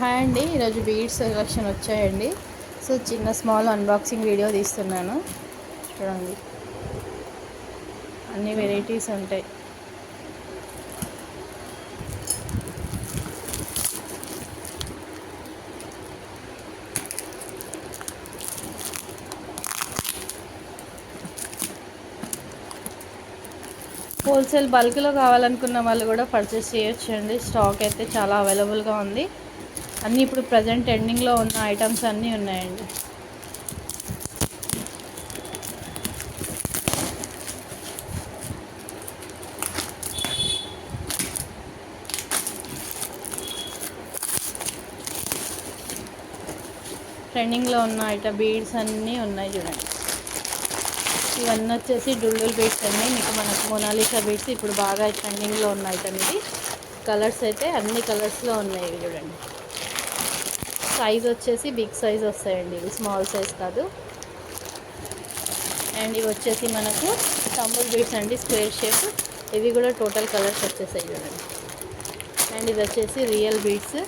Hi అండి, ఈరోజు beads collection వచ్చాయండి. సో చిన్న స్మాల్ అన్బాక్సింగ్ వీడియో తీస్తున్నాను. చూడండి, అన్ని వెరైటీస్ ఉంటాయి. హోల్సేల్ బల్క్లో కావాలనుకున్న వాళ్ళు కూడా పర్చేస్ చేయొచ్చండి. స్టాక్ అయితే చాలా అవైలబుల్గా ఉంది. అన్నీ ఇప్పుడు ప్రజెంట్ ట్రెండింగ్లో ఉన్న ఐటమ్స్ అన్నీ ఉన్నాయండి. ట్రెండింగ్లో ఉన్న బీడ్స్ అన్నీ ఉన్నాయి చూడండి. ఇవన్నీ వచ్చేసి డుల్డుల్ బీడ్స్ అన్నీ మీకు మనకు మొనాలిసా బీడ్స్ ఇప్పుడు బాగా ట్రెండింగ్లో ఉన్న ఐటమ్ ఇది. కలర్స్ అయితే అన్ని కలర్స్లో ఉన్నాయి. ఇవి చూడండి, సైజ్ వచ్చేసి బిగ్ సైజ్ వస్తాయండి, ఇవి స్మాల్ సైజ్ కాదు. అండ్ ఇవి వచ్చేసి మనకు టంబుల్ బీడ్స్ అండి, స్క్వేర్ షేప్. ఇవి కూడా టోటల్ కలర్స్ వచ్చేసాయి చూడండి. అండ్ ఇది వచ్చేసి రియల్ బీడ్స్.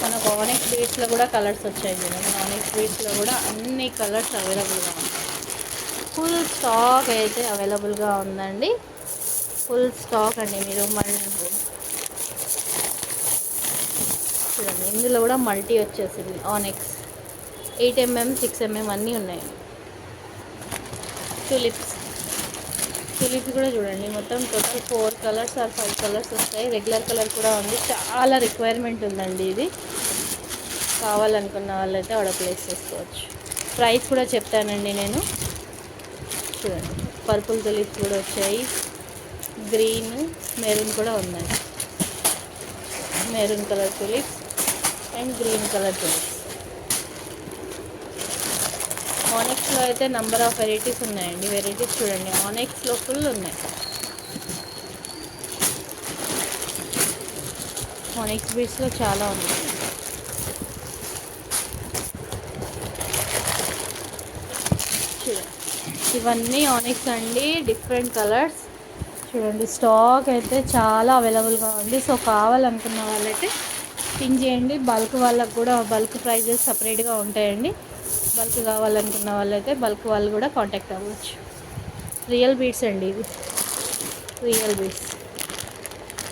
మనకు ఆనెక్స్ బీడ్స్లో కూడా కలర్స్ వచ్చాయి చూడండి. ఆనెక్స్ బీడ్స్లో కూడా అన్ని కలర్స్ అవైలబుల్గా ఉన్నాయి. ఫుల్ స్టాక్ అయితే అవైలబుల్గా ఉందండి. ఫుల్ స్టాక్ అండి. మీరు చూడండి, ఇందులో కూడా మల్టీ వచ్చేసింది. ఆనెక్స్ 8mm 6mm అన్నీ ఉన్నాయి. టులిప్స్ కూడా చూడండి, మొత్తం టోటల్ 4 కలర్స్ ఆర్ 5 కలర్స్ వస్తాయి. రెగ్యులర్ కలర్ కూడా ఉంది. చాలా రిక్వైర్మెంట్ ఉందండి. ఇది కావాలనుకున్న వాళ్ళైతే ఆర్డర్ ప్లేస్ చేసుకోవచ్చు. ప్రైస్ కూడా చెప్తానండి నేను. చూడండి, పర్పుల్ టులిప్స్ కూడా వచ్చాయి. గ్రీన్, మెరూన్ కూడా ఉన్నాయి. Maroon colour tulips and green colour tulips. ఆనెక్స్లో అయితే నంబర్ ఆఫ్ వెరైటీస్ ఉన్నాయండి. వెరైటీస్ చూడండి, ఆనెక్స్లో ఫుల్ ఉన్నాయి. ఆనెక్స్ బీడ్స్లో చాలా ఉన్నాయి. చూడండి, ఇవన్నీ ఆనెక్స్ అండి, డిఫరెంట్ కలర్స్. చూడండి, స్టాక్ అయితే చాలా అవైలబుల్గా ఉంది. సో కావాలనుకున్న వాళ్ళైతే థింక్ చేయండి. బల్క్ వాళ్ళకు కూడా బల్క్ ప్రైజెస్ సపరేట్గా ఉంటాయండి. బల్క్ కావాలనుకున్న వాళ్ళైతే బల్క్ వాళ్ళు కూడా కాంటాక్ట్ అవ్వచ్చు. రియల్ బీడ్స్ అండి, ఇది రియల్ బీడ్స్.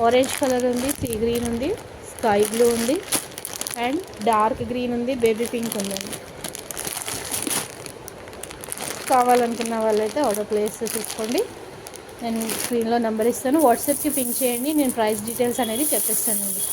ఆరెంజ్ కలర్ ఉంది, సీ గ్రీన్ ఉంది, స్కై బ్లూ ఉంది అండ్ డార్క్ గ్రీన్ ఉంది, బేబీ పింక్ ఉందండి. కావాలనుకున్న వాళ్ళైతే ఆర్డర్ ప్లేస్ చేసుకోండి. నేను స్క్రీన్లో నెంబర్ ఇస్తాను, వాట్సాప్కి పింక్ చేయండి. నేను ప్రైస్ డీటెయిల్స్ అనేది చెప్పేస్తానండి.